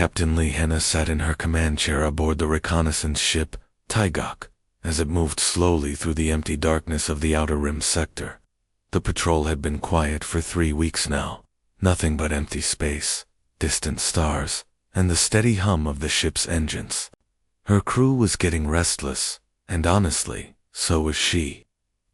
Captain Lee Hanna sat in her command chair aboard the reconnaissance ship, Taigok, as it moved slowly through the empty darkness of the Outer Rim sector. The patrol had been quiet for 3 weeks now. Nothing but empty space, distant stars, and the steady hum of the ship's engines. Her crew was getting restless, and honestly, so was she.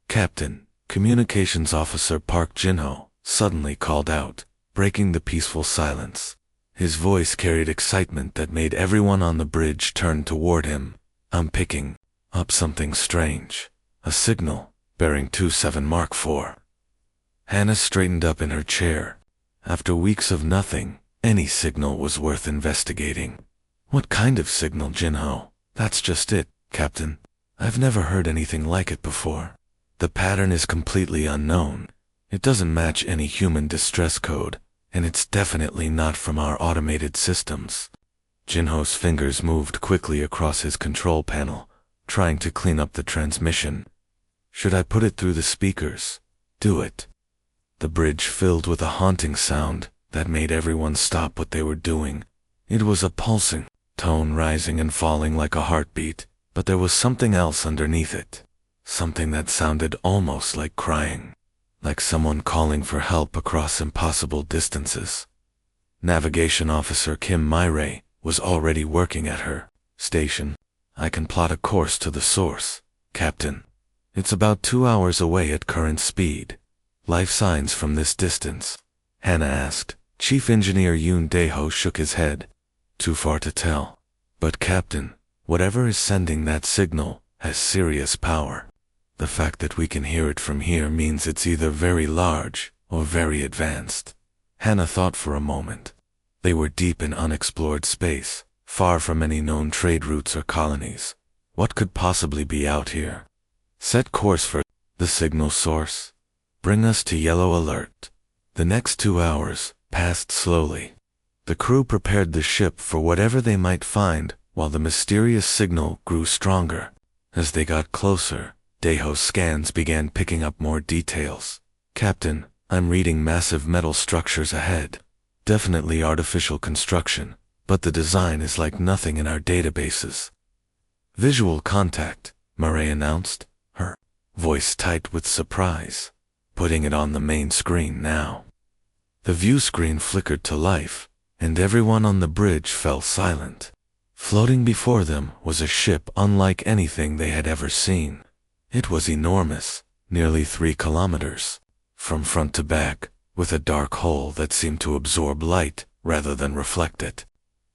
Captain, Communications Officer Park Jin-ho, suddenly called out, breaking the peaceful silence. His voice carried excitement that made everyone on the bridge turn toward him. "I'm picking up something strange. A signal, bearing 27 Mark IV. Hannah straightened up in her chair. After weeks of nothing, any signal was worth investigating. "What kind of signal, Jin-ho?" "That's just it, Captain. I've never heard anything like it before. The pattern is completely unknown. It doesn't match any human distress code, and it's definitely not from our automated systems." Jin-ho's fingers moved quickly across his control panel, trying to clean up the transmission. "Should I put it through the speakers?" "Do it." The bridge filled with a haunting sound that made everyone stop what they were doing. It was a pulsing tone, rising and falling like a heartbeat, but there was something else underneath it. Something that sounded almost like crying, like someone calling for help across impossible distances. Navigation Officer Kim Myray was already working at her station. "I can plot a course to the source, Captain. It's about 2 hours away at current speed." "Life signs from this distance?" Hannah asked. Chief Engineer Yoon Dae-ho shook his head. "Too far to tell. But Captain, whatever is sending that signal has serious power. The fact that we can hear it from here means it's either very large or very advanced." Hannah thought for a moment. They were deep in unexplored space, far from any known trade routes or colonies. What could possibly be out here? "Set course for the signal source. Bring us to yellow alert." The next 2 hours passed slowly. The crew prepared the ship for whatever they might find while the mysterious signal grew stronger. As they got closer, Daeho's scans began picking up more details. "Captain, I'm reading massive metal structures ahead. Definitely artificial construction, but the design is like nothing in our databases." "Visual contact," Murray announced, her voice tight with surprise. "Putting it on the main screen now." The view screen flickered to life, and everyone on the bridge fell silent. Floating before them was a ship unlike anything they had ever seen. It was enormous, nearly 3 kilometers, from front to back, with a dark hull that seemed to absorb light rather than reflect it.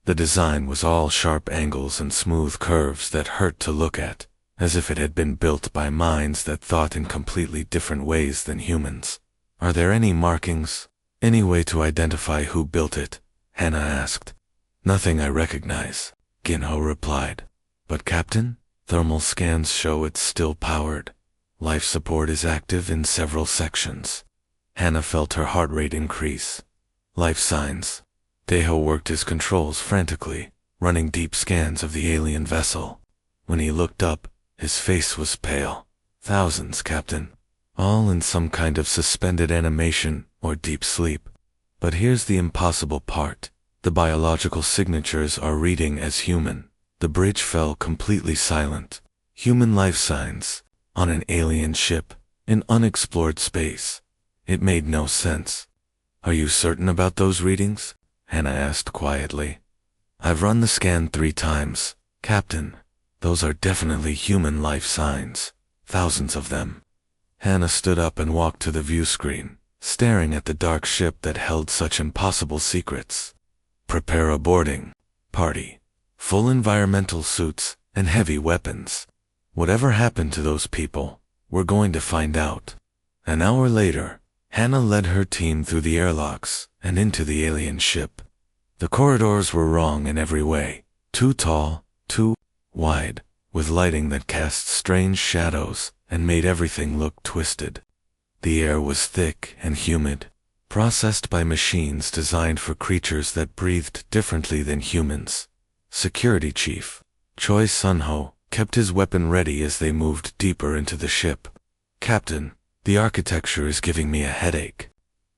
The design was all sharp angles and smooth curves that hurt to look at, as if it had been built by minds that thought in completely different ways than humans. "Are there any markings? Any way to identify who built it?" Hannah asked. "Nothing I recognize," Ginho replied. "But Captain, thermal scans show it's still powered. Life support is active in several sections." Hannah felt her heart rate increase. "Life signs." Daeho worked his controls frantically, running deep scans of the alien vessel. When he looked up, his face was pale. "Thousands, Captain. All in some kind of suspended animation or deep sleep. But here's the impossible part. The biological signatures are reading as human." The bridge fell completely silent. Human life signs, on an alien ship, in unexplored space. It made no sense. "Are you certain about those readings?" Hannah asked quietly. "I've run the scan 3 times, Captain. Those are definitely human life signs. Thousands of them." Hannah stood up and walked to the view screen, staring at the dark ship that held such impossible secrets. "Prepare a boarding party. Full environmental suits and heavy weapons. Whatever happened to those people, we're going to find out." An hour later, Hannah led her team through the airlocks and into the alien ship. The corridors were wrong in every way. Too tall, too wide, with lighting that cast strange shadows and made everything look twisted. The air was thick and humid, processed by machines designed for creatures that breathed differently than humans. Security Chief Choi Sun-ho kept his weapon ready as they moved deeper into the ship. "Captain, the architecture is giving me a headache.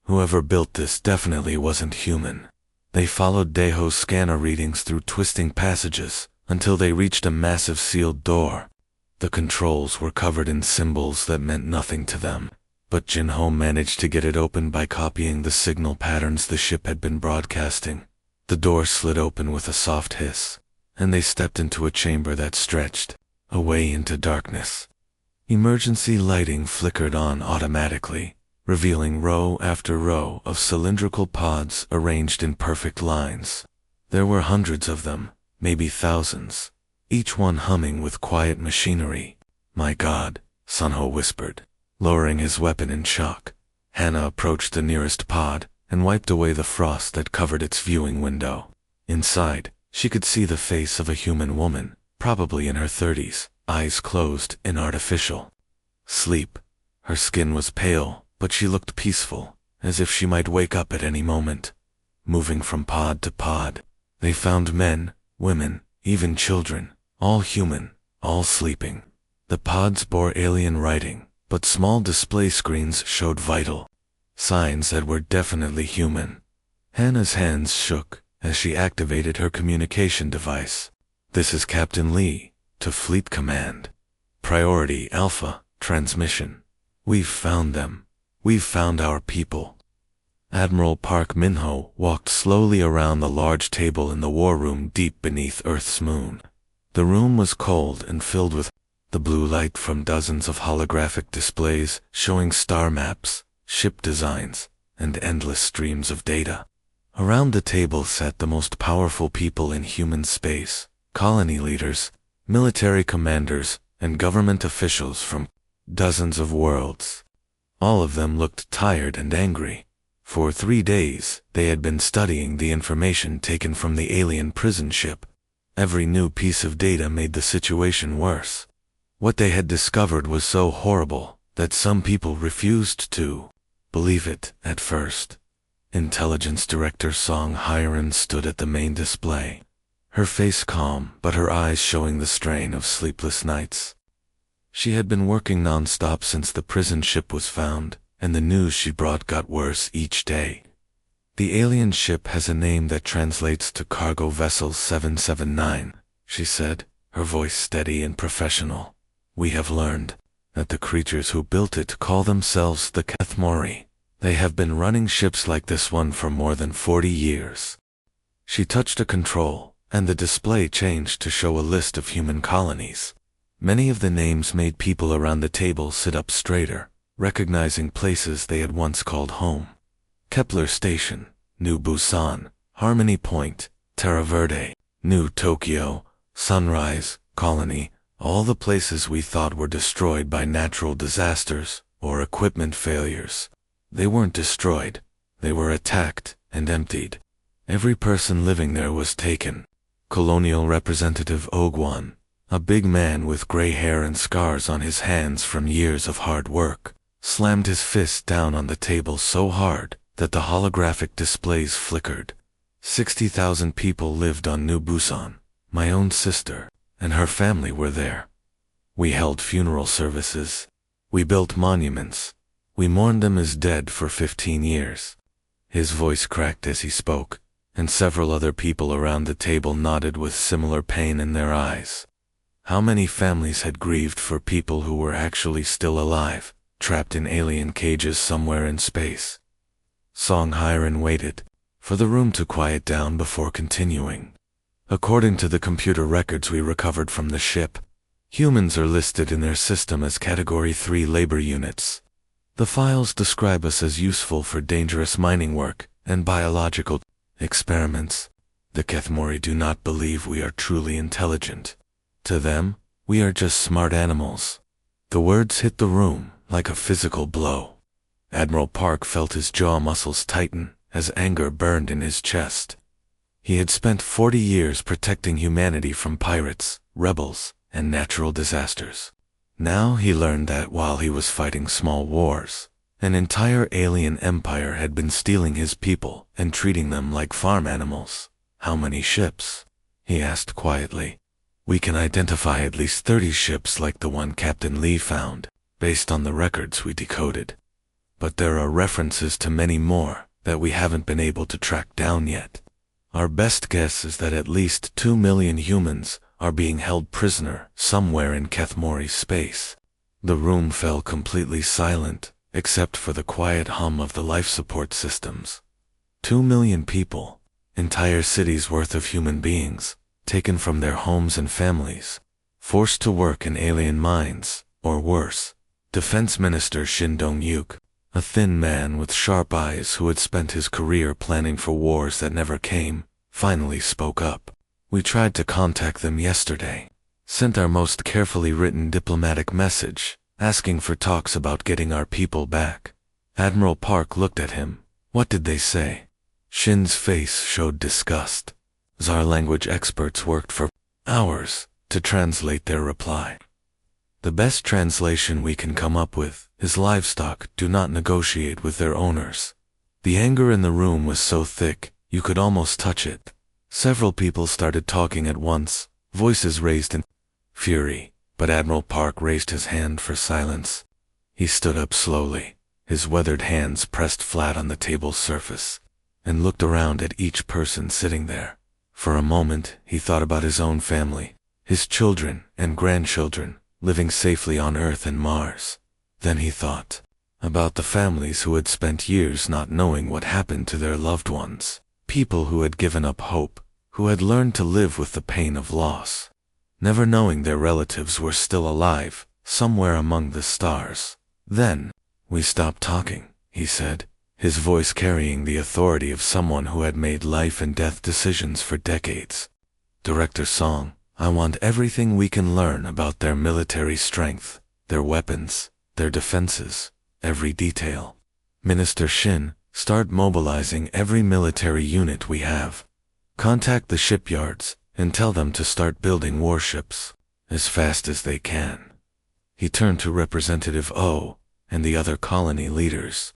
Whoever built this definitely wasn't human." They followed Daho's scanner readings through twisting passages until they reached a massive sealed door. The controls were covered in symbols that meant nothing to them, but Jinho managed to get it open by copying the signal patterns the ship had been broadcasting. The door slid open with a soft hiss, and they stepped into a chamber that stretched away into darkness. Emergency lighting flickered on automatically, revealing row after row of cylindrical pods arranged in perfect lines. There were hundreds of them, maybe thousands, each one humming with quiet machinery. "My God," Sunho whispered, lowering his weapon in shock. Hannah approached the nearest pod and wiped away the frost that covered its viewing window. Inside, she could see the face of a human woman, probably in her 30s, eyes closed in artificial sleep. Her skin was pale, but she looked peaceful, as if she might wake up at any moment. Moving from pod to pod, they found men, women, even children, all human, all sleeping. The pods bore alien writing, but small display screens showed vital signs that were definitely human. Hannah's hands shook as she activated her communication device. "This is Captain Lee, to Fleet Command. Priority Alpha, transmission. We've found them. We've found our people." Admiral Park Minho walked slowly around the large table in the war room deep beneath Earth's moon. The room was cold and filled with the blue light from dozens of holographic displays showing star maps, ship designs, and endless streams of data. Around the table sat the most powerful people in human space, colony leaders, military commanders, and government officials from dozens of worlds. All of them looked tired and angry. For 3 days, they had been studying the information taken from the alien prison ship. Every new piece of data made the situation worse. What they had discovered was so horrible that some people refused to believe it at first. Intelligence Director Song Hyren stood at the main display, her face calm but her eyes showing the strain of sleepless nights. She had been working non-stop since the prison ship was found, and the news she brought got worse each day. "The alien ship has a name that translates to Cargo Vessel 779, she said, her voice steady and professional. "We have learned that the creatures who built it call themselves the Kethmori. They have been running ships like this one for more than 40 years. She touched a control, and the display changed to show a list of human colonies. Many of the names made people around the table sit up straighter, recognizing places they had once called home. Kepler Station, New Busan, Harmony Point, Terra Verde, New Tokyo, Sunrise, Colony, all the places we thought were destroyed by natural disasters or equipment failures. They weren't destroyed, they were attacked and emptied. Every person living there was taken. Colonial Representative Ogwan, a big man with gray hair and scars on his hands from years of hard work, slammed his fist down on the table so hard that the holographic displays flickered. 60,000 people lived on New Busan. My own sister and her family were there. We held funeral services. We built monuments. We mourned them as dead for 15 years. His voice cracked as he spoke, and several other people around the table nodded with similar pain in their eyes. How many families had grieved for people who were actually still alive, trapped in alien cages somewhere in space? Song Hyren waited for the room to quiet down before continuing. "According to the computer records we recovered from the ship, humans are listed in their system as Category 3 labor units. The files describe us as useful for dangerous mining work and biological experiments. The Kethmori do not believe we are truly intelligent. To them, we are just smart animals." The words hit the room like a physical blow. Admiral Park felt his jaw muscles tighten as anger burned in his chest. He had spent 40 years protecting humanity from pirates, rebels, and natural disasters. Now he learned that while he was fighting small wars, an entire alien empire had been stealing his people and treating them like farm animals. "How many ships?" he asked quietly. "We can identify at least 30 ships like the one Captain Lee found, based on the records we decoded. But there are references to many more that we haven't been able to track down yet." Our best guess is that at least 2 million humans are being held prisoner somewhere in Kethmori's space. The room fell completely silent, except for the quiet hum of the life support systems. 2 million people, entire cities worth of human beings, taken from their homes and families, forced to work in alien mines, or worse. Defense Minister Shin Dong-yuk, a thin man with sharp eyes who had spent his career planning for wars that never came, finally spoke up. We tried to contact them yesterday, sent our most carefully written diplomatic message, asking for talks about getting our people back. Admiral Park looked at him. What did they say? Shin's face showed disgust. Tsar language experts worked for hours to translate their reply. The best translation we can come up with is livestock do not negotiate with their owners. The anger in the room was so thick, you could almost touch it. Several people started talking at once, voices raised in fury, but Admiral Park raised his hand for silence. He stood up slowly, his weathered hands pressed flat on the table's surface, and looked around at each person sitting there. For a moment, he thought about his own family, his children and grandchildren, living safely on Earth and Mars. Then he thought about the families who had spent years not knowing what happened to their loved ones, people who had given up hope, who had learned to live with the pain of loss, never knowing their relatives were still alive, somewhere among the stars. Then, we stopped talking, he said, his voice carrying the authority of someone who had made life and death decisions for decades. Director Song, I want everything we can learn about their military strength, their weapons, their defenses, every detail. Minister Shin, start mobilizing every military unit we have. Contact the shipyards and tell them to start building warships as fast as they can. He turned to Representative O and the other colony leaders.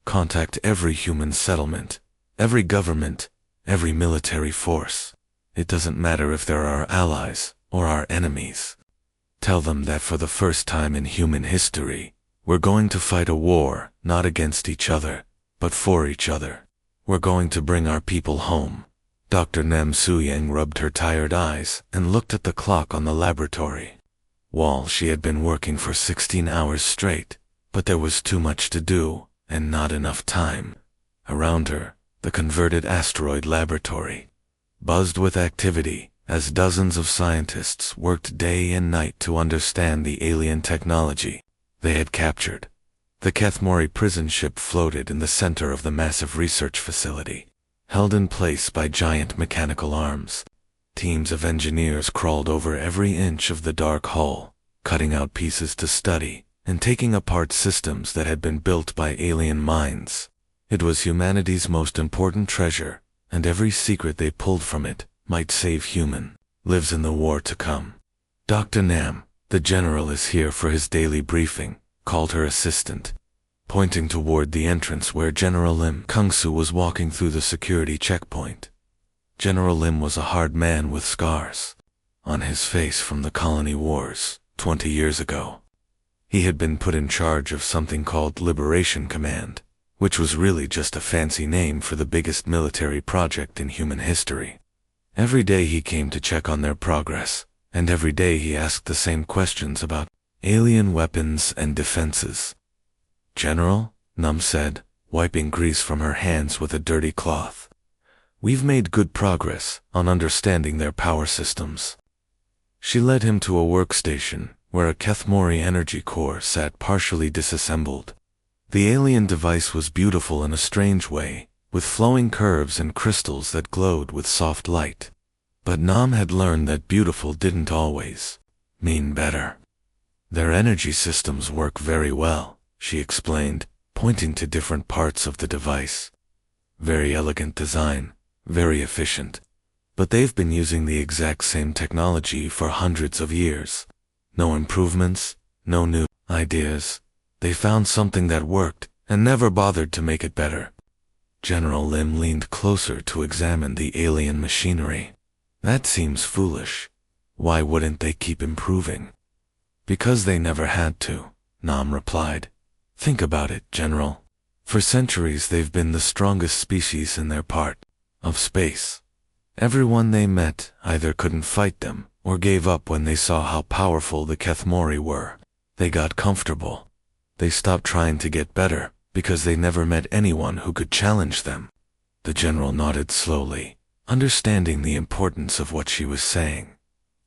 Contact every human settlement, every government, every military force. It doesn't matter if they're our allies or our enemies. Tell them that for the first time in human history, we're going to fight a war not against each other, but for each other. We're going to bring our people home. Dr. Nam Soo-yang rubbed her tired eyes and looked at the clock on the laboratory wall. She had been working for 16 hours straight, but there was too much to do and not enough time. Around her, the converted asteroid laboratory buzzed with activity as dozens of scientists worked day and night to understand the alien technology they had captured. The Kethmori prison ship floated in the center of the massive research facility, held in place by giant mechanical arms. Teams of engineers crawled over every inch of the dark hull, cutting out pieces to study and taking apart systems that had been built by alien minds. It was humanity's most important treasure, and every secret they pulled from it might save human lives in the war to come. Dr. Nam, the general, is here for his daily briefing, called her assistant, pointing toward the entrance where General Lim Kung-Soo was walking through the security checkpoint. General Lim was a hard man with scars on his face from the colony wars 20 years ago. He had been put in charge of something called Liberation Command, which was really just a fancy name for the biggest military project in human history. Every day he came to check on their progress, and every day he asked the same questions about alien weapons and defenses. General, Num said, wiping grease from her hands with a dirty cloth. We've made good progress on understanding their power systems. She led him to a workstation where a Kethmori energy core sat partially disassembled. The alien device was beautiful in a strange way, with flowing curves and crystals that glowed with soft light. But Nam had learned that beautiful didn't always mean better. Their energy systems work very well, she explained, pointing to different parts of the device. Very elegant design, very efficient. But they've been using the exact same technology for hundreds of years. No improvements, no new ideas. They found something that worked and never bothered to make it better. General Lim leaned closer to examine the alien machinery. That seems foolish. Why wouldn't they keep improving? Because they never had to, Nam replied. Think about it, General. For centuries they've been the strongest species in their part of space. Everyone they met either couldn't fight them or gave up when they saw how powerful the Kethmori were. They got comfortable. They stopped trying to get better because they never met anyone who could challenge them. The general nodded slowly, understanding the importance of what she was saying.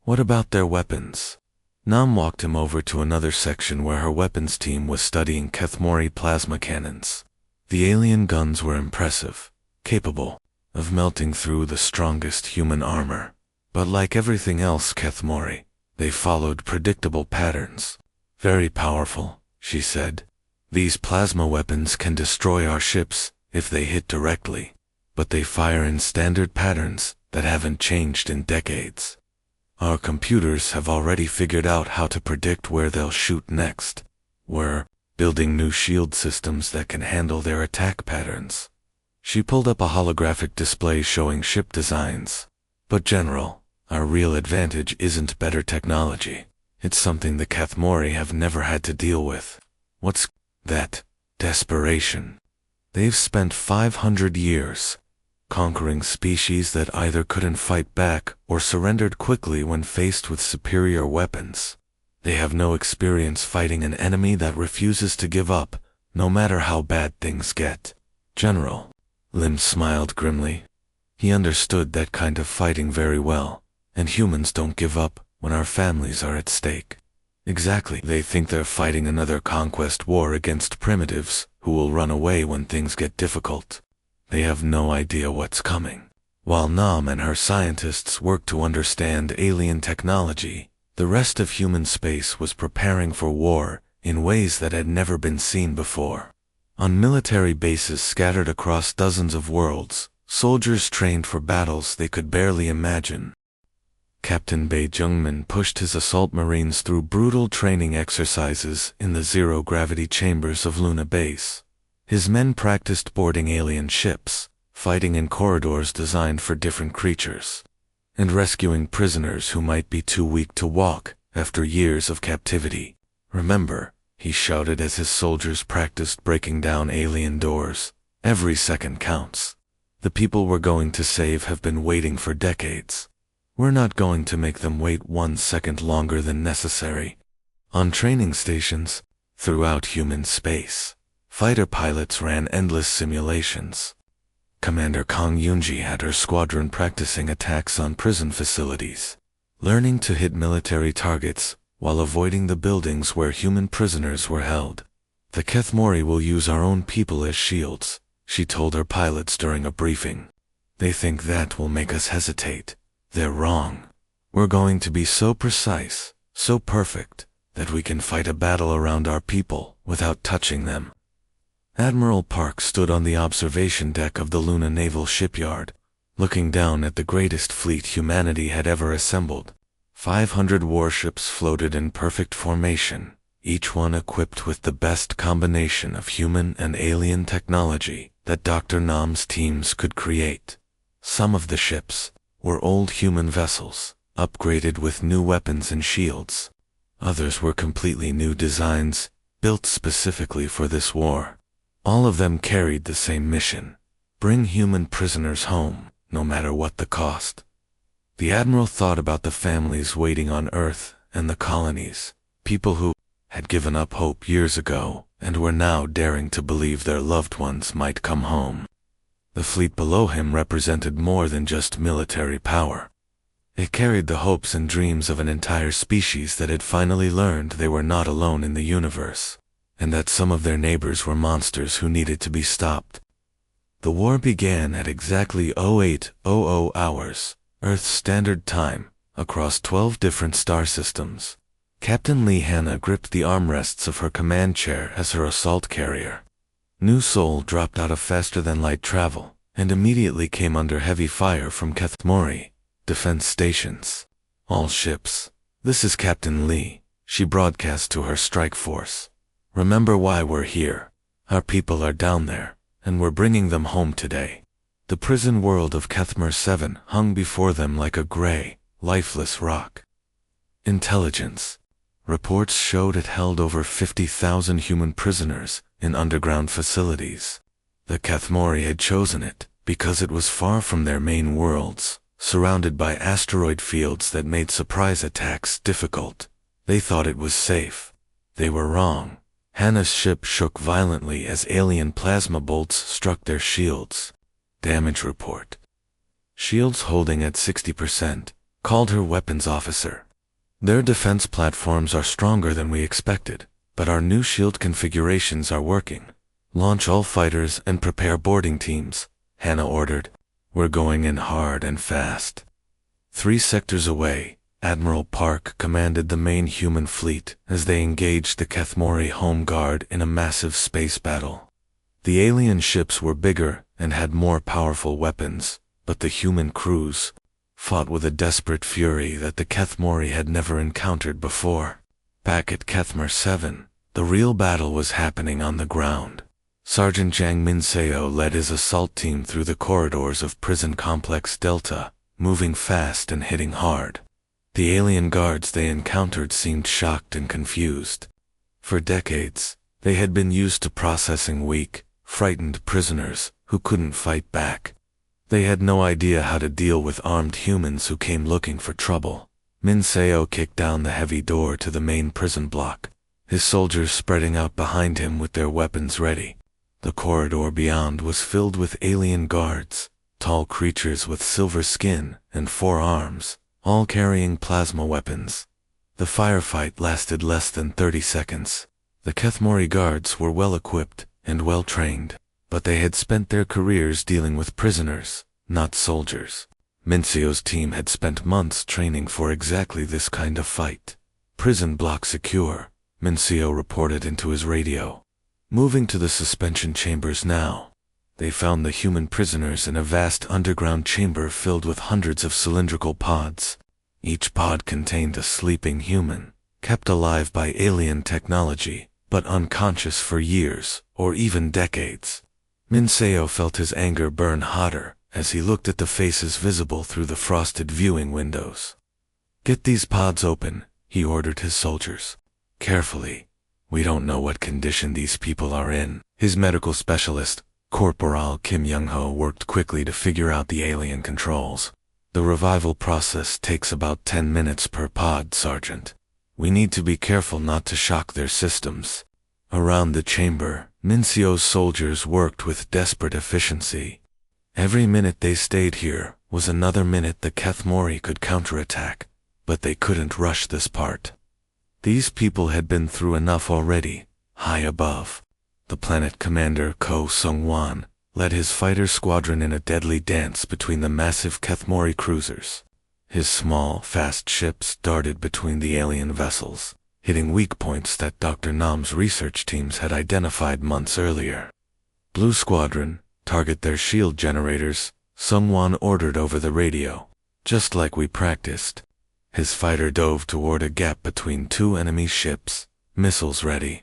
What about their weapons? Nam walked him over to another section where her weapons team was studying Kethmori plasma cannons. The alien guns were impressive, capable of melting through the strongest human armor. But like everything else Kethmori, they followed predictable patterns. Very powerful, she said. These plasma weapons can destroy our ships if they hit directly, but they fire in standard patterns that haven't changed in decades. Our computers have already figured out how to predict where they'll shoot next. We're building new shield systems that can handle their attack patterns. She pulled up a holographic display showing ship designs. But General, our real advantage isn't better technology. It's something the Kethmori have never had to deal with. What's that? Desperation. They've spent 500 years conquering species that either couldn't fight back or surrendered quickly when faced with superior weapons. They have no experience fighting an enemy that refuses to give up, no matter how bad things get. General. Lim smiled grimly. He understood that kind of fighting very well, and humans don't give up when our families are at stake. Exactly. They think they're fighting another conquest war against primitives who will run away when things get difficult. They have no idea what's coming. While Nam and her scientists worked to understand alien technology, the rest of human space was preparing for war in ways that had never been seen before. On military bases scattered across dozens of worlds, soldiers trained for battles they could barely imagine. Captain Bei Jungmin pushed his assault marines through brutal training exercises in the zero-gravity chambers of Luna Base. His men practiced boarding alien ships, fighting in corridors designed for different creatures, and rescuing prisoners who might be too weak to walk after years of captivity. Remember, he shouted as his soldiers practiced breaking down alien doors. Every second counts. The people we're going to save have been waiting for decades. We're not going to make them wait 1 second longer than necessary. On training stations, throughout human space, fighter pilots ran endless simulations. Commander Kang Yunji had her squadron practicing attacks on prison facilities, learning to hit military targets while avoiding the buildings where human prisoners were held. The Kethmori will use our own people as shields, she told her pilots during a briefing. They think that will make us hesitate. They're wrong. We're going to be so precise, so perfect, that we can fight a battle around our people without touching them. Admiral Park stood on the observation deck of the Luna Naval Shipyard, looking down at the greatest fleet humanity had ever assembled. 500 warships floated in perfect formation, each one equipped with the best combination of human and alien technology that Dr. Nam's teams could create. Some of the ships were old human vessels, upgraded with new weapons and shields. Others were completely new designs, built specifically for this war. All of them carried the same mission: bring human prisoners home, no matter what the cost. The Admiral thought about the families waiting on Earth and the colonies, people who had given up hope years ago and were now daring to believe their loved ones might come home. The fleet below him represented more than just military power. It carried the hopes and dreams of an entire species that had finally learned they were not alone in the universe, and that some of their neighbors were monsters who needed to be stopped. The war began at exactly 0800 hours, Earth Standard Time, across 12 different star systems. Captain Lee Hanna gripped the armrests of her command chair as her assault carrier. New Sol dropped out of faster-than-light travel, and immediately came under heavy fire from Kethmori defense stations. All ships. This is Captain Lee, she broadcast to her strike force. Remember why we're here. Our people are down there, and we're bringing them home today. The prison world of Kethmer 7 hung before them like a gray, lifeless rock. Intelligence. Reports showed it held over 50,000 human prisoners in underground facilities. The Kethmori had chosen it because it was far from their main worlds, surrounded by asteroid fields that made surprise attacks difficult. They thought it was safe. They were wrong. Hannah's ship shook violently as alien plasma bolts struck their shields. Damage report. Shields holding at 60%, called her weapons officer. Their defense platforms are stronger than we expected, but our new shield configurations are working. Launch all fighters and prepare boarding teams, Hannah ordered. We're going in hard and fast. 3 sectors away, Admiral Park commanded the main human fleet as they engaged the Kethmori Home Guard in a massive space battle. The alien ships were bigger and had more powerful weapons, but the human crews fought with a desperate fury that the Kethmori had never encountered before. Back at Kethmer 7, the real battle was happening on the ground. Sergeant Jang Minseo led his assault team through the corridors of Prison Complex Delta, moving fast and hitting hard. The alien guards they encountered seemed shocked and confused. For decades, they had been used to processing weak, frightened prisoners who couldn't fight back. They had no idea how to deal with armed humans who came looking for trouble. Minseo kicked down the heavy door to the main prison block, his soldiers spreading out behind him with their weapons ready. The corridor beyond was filled with alien guards, tall creatures with silver skin and 4 arms, all carrying plasma weapons. The firefight lasted less than 30 seconds. The Kethmori guards were well equipped and well trained, but they had spent their careers dealing with prisoners, not soldiers. Minseo's team had spent months training for exactly this kind of fight. Prison block secure, Minseo reported into his radio. Moving to the suspension chambers now. They found the human prisoners in a vast underground chamber filled with hundreds of cylindrical pods. Each pod contained a sleeping human, kept alive by alien technology, but unconscious for years, or even decades. Minseo felt his anger burn hotter as he looked at the faces visible through the frosted viewing windows. Get these pods open, he ordered his soldiers. Carefully. We don't know what condition these people are in. His medical specialist, Corporal Kim Young-ho, worked quickly to figure out the alien controls. The revival process takes about 10 minutes per pod, Sergeant. We need to be careful not to shock their systems. Around the chamber, Minseo's soldiers worked with desperate efficiency. Every minute they stayed here was another minute the Kethmori could counterattack, but they couldn't rush this part. These people had been through enough already. High above, the planet commander Ko Sung-wan led his fighter squadron in a deadly dance between the massive Kethmori cruisers. His small, fast ships darted between the alien vessels, hitting weak points that Dr. Nam's research teams had identified months earlier. Blue Squadron, target their shield generators, Sung-wan ordered over the radio. Just like we practiced. His fighter dove toward a gap between 2 enemy ships, missiles ready.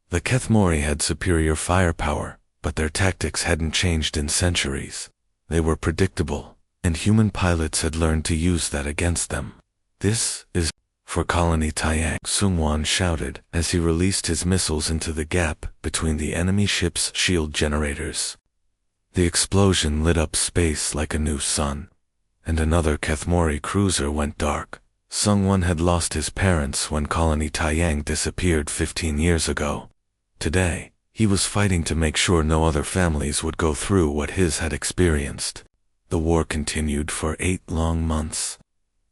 The Kethmori had superior firepower, but their tactics hadn't changed in centuries. They were predictable, and human pilots had learned to use that against them. This is for Colony Taiyang, Sung-wan shouted as he released his missiles into the gap between the enemy ship's shield generators. The explosion lit up space like a new sun, and another Kethmori cruiser went dark. Sung-wan had lost his parents when Colony Taiyang disappeared 15 years ago. Today, he was fighting to make sure no other families would go through what his had experienced. The war continued for 8 long months.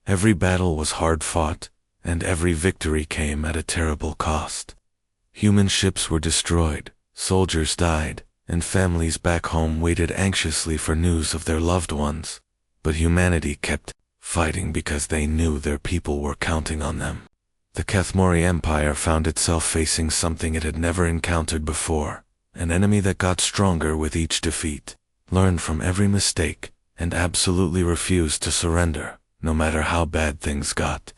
Every battle was hard fought, and every victory came at a terrible cost. Human ships were destroyed, soldiers died, and families back home waited anxiously for news of their loved ones. But humanity kept fighting because they knew their people were counting on them. The Kethmori Empire found itself facing something it had never encountered before, an enemy that got stronger with each defeat, learned from every mistake, and absolutely refused to surrender, no matter how bad things got.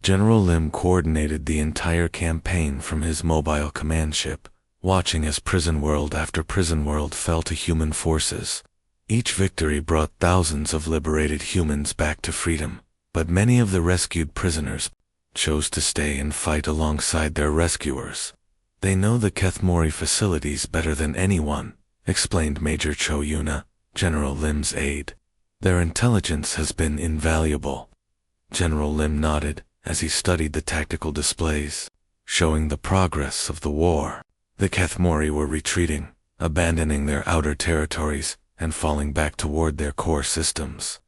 General Lim coordinated the entire campaign from his mobile command ship, watching as prison world after prison world fell to human forces. Each victory brought thousands of liberated humans back to freedom, but many of the rescued prisoners chose to stay and fight alongside their rescuers. They know the Kethmori facilities better than anyone, explained Major Cho Yuna, General Lim's aide. Their intelligence has been invaluable. General Lim nodded as he studied the tactical displays, showing the progress of the war. The Kethmori were retreating, abandoning their outer territories and falling back toward their core systems.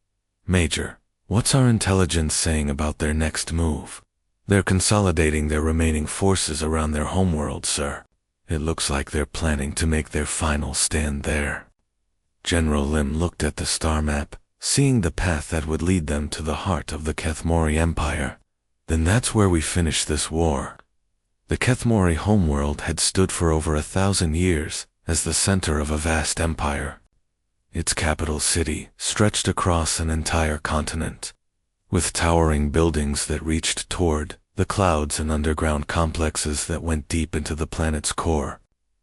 Major, what's our intelligence saying about their next move? They're consolidating their remaining forces around their homeworld, sir. It looks like they're planning to make their final stand there. General Lim looked at the star map, seeing the path that would lead them to the heart of the Kethmori Empire. Then that's where we finish this war. The Kethmori homeworld had stood for over 1,000 years as the center of a vast empire. Its capital city stretched across an entire continent, with towering buildings that reached toward the clouds and underground complexes that went deep into the planet's core.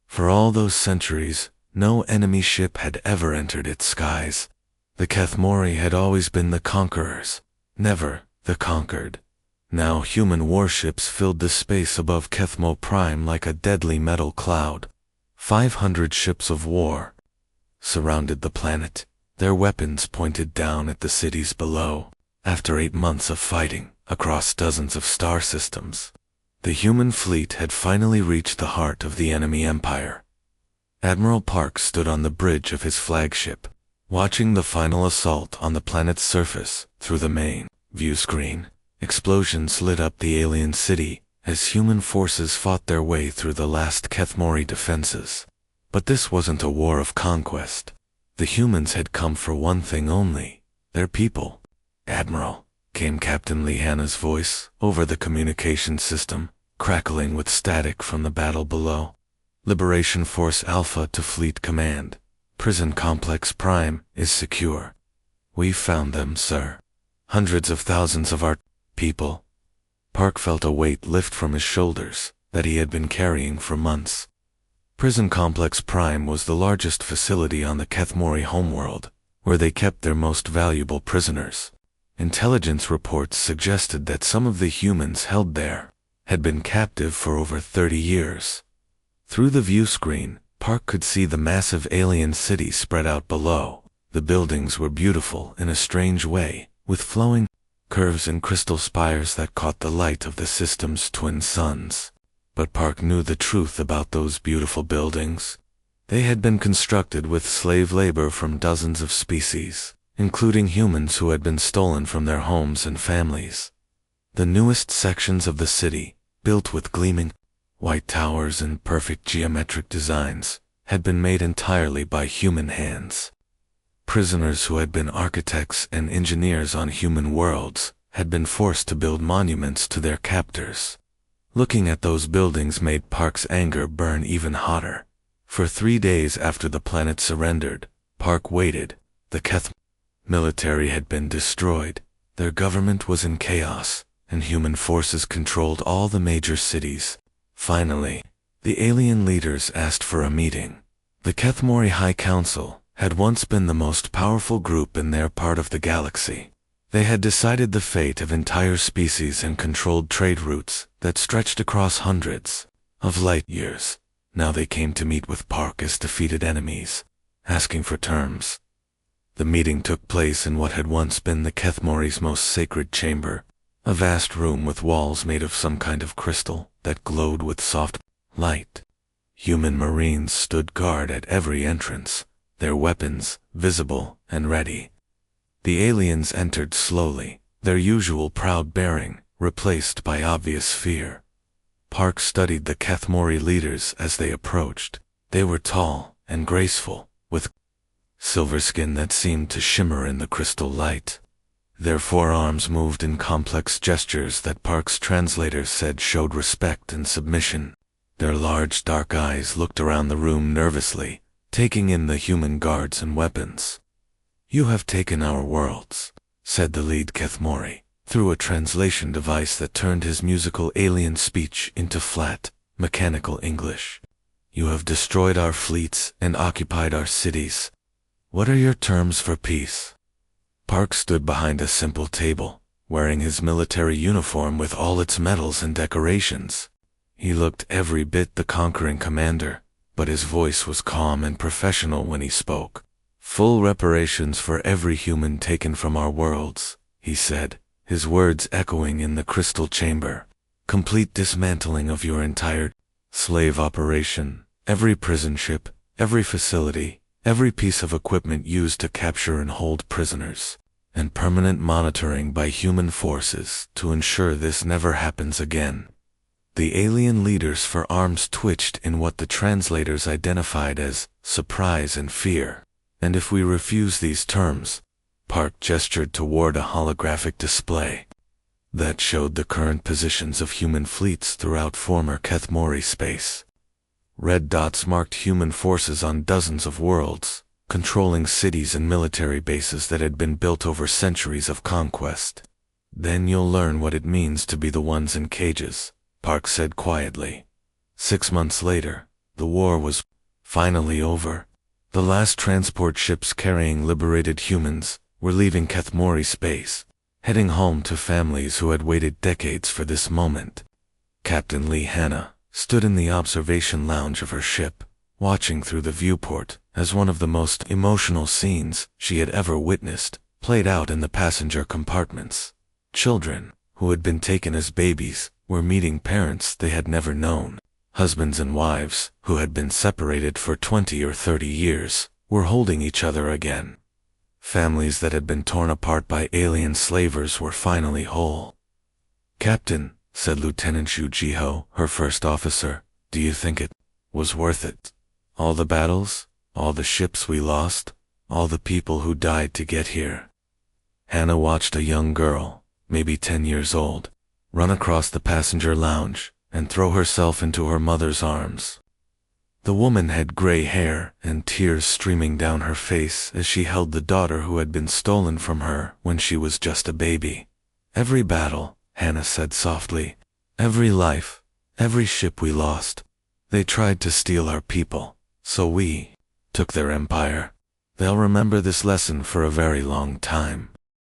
For all those centuries, no enemy ship had ever entered its skies. The Kethmori had always been the conquerors, never the conquered. Now human warships filled the space above Kethmo Prime like a deadly metal cloud. 500 ships of war surrounded the planet, their weapons pointed down at the cities below. After 8 months of fighting across dozens of star systems, the human fleet had finally reached the heart of the enemy empire. Admiral Park stood on the bridge of his flagship, watching the final assault on the planet's surface through the main view screen. Explosions lit up the alien city as human forces fought their way through the last Kethmori defenses. But this wasn't a war of conquest. The humans had come for one thing only: their people. "Admiral," came Captain Lihana's voice over the communication system, crackling with static from the battle below. "Liberation Force Alpha to Fleet Command. Prison Complex Prime is secure. We've found them, sir. Hundreds of thousands of our people." Park felt a weight lift from his shoulders that he had been carrying for months. Prison Complex Prime was the largest facility on the Kethmori homeworld, where they kept their most valuable prisoners. Intelligence reports suggested that some of the humans held there had been captive for over 30 years. Through the view screen, Park could see the massive alien city spread out below. The buildings were beautiful in a strange way, with flowing curves and crystal spires that caught the light of the system's twin suns. But Park knew the truth about those beautiful buildings. They had been constructed with slave labor from dozens of species, including humans who had been stolen from their homes and families. The newest sections of the city, built with gleaming white towers and perfect geometric designs, had been made entirely by human hands. Prisoners who had been architects and engineers on human worlds had been forced to build monuments to their captors. Looking at those buildings made Park's anger burn even hotter. For 3 days after the planet surrendered, Park waited. The Keth military had been destroyed, their government was in chaos, and human forces controlled all the major cities. Finally, the alien leaders asked for a meeting. The Kethmori High Council had once been the most powerful group in their part of the galaxy. They had decided the fate of entire species and controlled trade routes that stretched across hundreds of light years. Now they came to meet with Park as defeated enemies, asking for terms. The meeting took place in what had once been the Kethmori's most sacred chamber, a vast room with walls made of some kind of crystal that glowed with soft light. Human Marines stood guard at every entrance, their weapons visible and ready. The aliens entered slowly, their usual proud bearing replaced by obvious fear. Park studied the Kethmori leaders as they approached. They were tall and graceful, with silver skin that seemed to shimmer in the crystal light. Their forearms moved in complex gestures that Park's translators said showed respect and submission. Their large dark eyes looked around the room nervously, taking in the human guards and weapons. "You have taken our worlds," said the lead Kethmori, through a translation device that turned his musical alien speech into flat, mechanical English. "You have destroyed our fleets and occupied our cities. What are your terms for peace?" Park stood behind a simple table, wearing his military uniform with all its medals and decorations. He looked every bit the conquering commander, but his voice was calm and professional when he spoke. Full reparations for every human taken from our worlds, he said, his words echoing in the crystal chamber. Complete dismantling of your entire slave operation, every prison ship, every facility, every piece of equipment used to capture and hold prisoners, and permanent monitoring by human forces to ensure this never happens again. The alien leaders for arms twitched in what the translators identified as surprise and fear. And if we refuse these terms, Park gestured toward a holographic display that showed the current positions of human fleets throughout former Kethmori space. Red dots marked human forces on dozens of worlds, controlling cities and military bases that had been built over centuries of conquest. Then you'll learn what it means to be the ones in cages, Park said quietly. 6 months later, the war was finally over. The last transport ships carrying liberated humans were leaving Kethmori space, heading home to families who had waited decades for this moment. Captain Lee Hanna stood in the observation lounge of her ship, watching through the viewport as one of the most emotional scenes she had ever witnessed played out in the passenger compartments. Children, who had been taken as babies, were meeting parents they had never known. Husbands and wives, who had been separated for 20 or 30 years, were holding each other again. Families that had been torn apart by alien slavers were finally whole. "Captain," said Lieutenant Xu Jiho, her first officer, "do you think it was worth it? All the battles, all the ships we lost, all the people who died to get here?" Hannah watched a young girl, maybe 10 years old, run across the passenger lounge and throw herself into her mother's arms. The woman had gray hair and tears streaming down her face as she held the daughter who had been stolen from her when she was just a baby. "Every battle," Hannah said softly, "every life, every ship we lost. They tried to steal our people, so we took their empire. They'll remember this lesson for a very long time."